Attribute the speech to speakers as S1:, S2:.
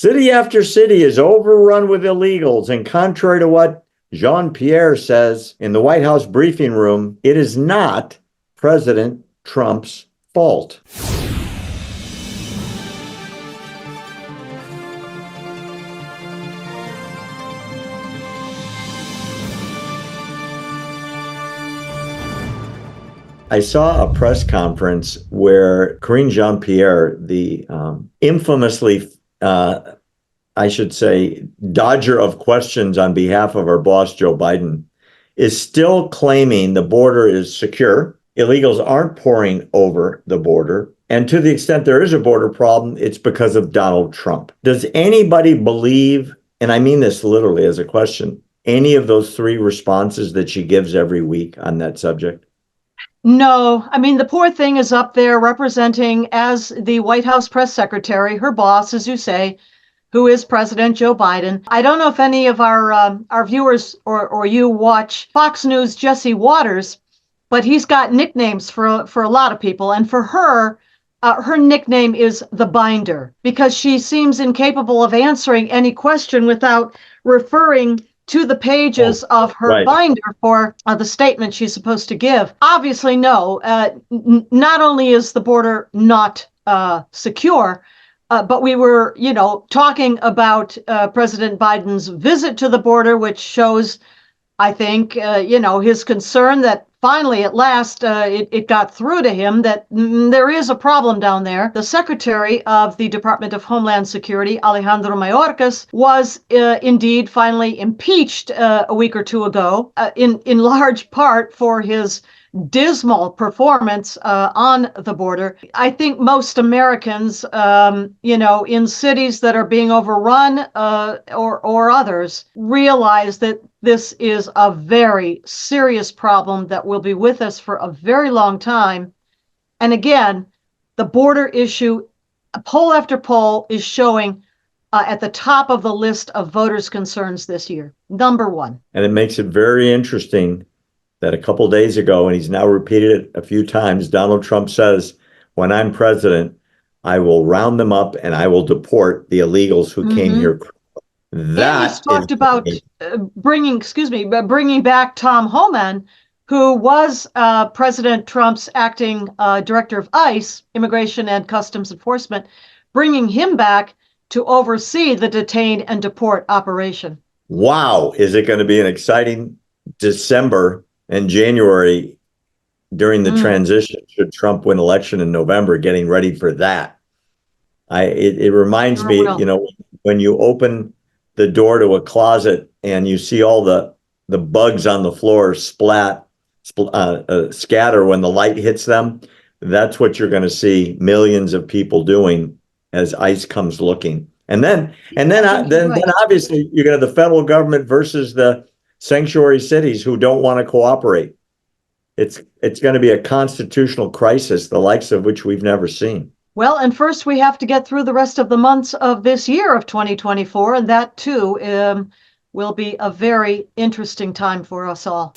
S1: City after city is overrun with illegals, and contrary to what Jean-Pierre says in the White House briefing room, it is not President Trump's fault. I saw a press conference where Karine Jean-Pierre, the infamously, I should say, dodger of questions on behalf of our boss, Joe Biden, is still claiming the border is secure. Illegals aren't pouring over the border. And to the extent there is a border problem, it's because of Donald Trump. Does anybody believe, and I mean this literally as a question, any of those three responses that she gives every week on that subject?
S2: No, I mean, the poor thing is up there representing as the White House press secretary, her boss, as you say, who is President Joe Biden. I don't know if any of our viewers or you watch Fox News' Jesse Waters, but he's got nicknames for a lot of people. And for her, her nickname is the Binder, because she seems incapable of answering any question without referring to the pages of her binder for the statement she's supposed to give. Obviously, no. Not only is the border not secure, but we were, talking about President Biden's visit to the border, which shows, I think, his concern that finally, at last, it got through to him that there is a problem down there. The Secretary of the Department of Homeland Security, Alejandro Mayorkas, was indeed finally impeached a week or two ago, in large part for his dismal performance on the border. I think most Americans, in cities that are being overrun or others, realize that this is a very serious problem that will be with us for a very long time. And again, the border issue, poll after poll, is showing at the top of the list of voters' concerns this year. Number one.
S1: And it makes it very interesting that a couple days ago, and he's now repeated it a few times, Donald Trump says, when I'm president, I will round them up and I will deport the illegals who came here.
S2: That he's talked about bringing back Tom Homan, who was President Trump's acting director of ICE, Immigration and Customs Enforcement, bringing him back to oversee the detain and deport operation.
S1: Wow. Is it going to be an exciting December and January during the transition should Trump win election in November, getting ready for that? It reminds me, when you open the door to a closet and you see all the bugs on the floor scatter when the light hits them. That's what you're going to see millions of people doing as ICE comes looking. And then obviously you're going to have the federal government versus the sanctuary cities who don't want to cooperate. It's going to be a constitutional crisis, the likes of which we've never seen.
S2: Well, and first we have to get through the rest of the months of this year of 2024, and that too will be a very interesting time for us all.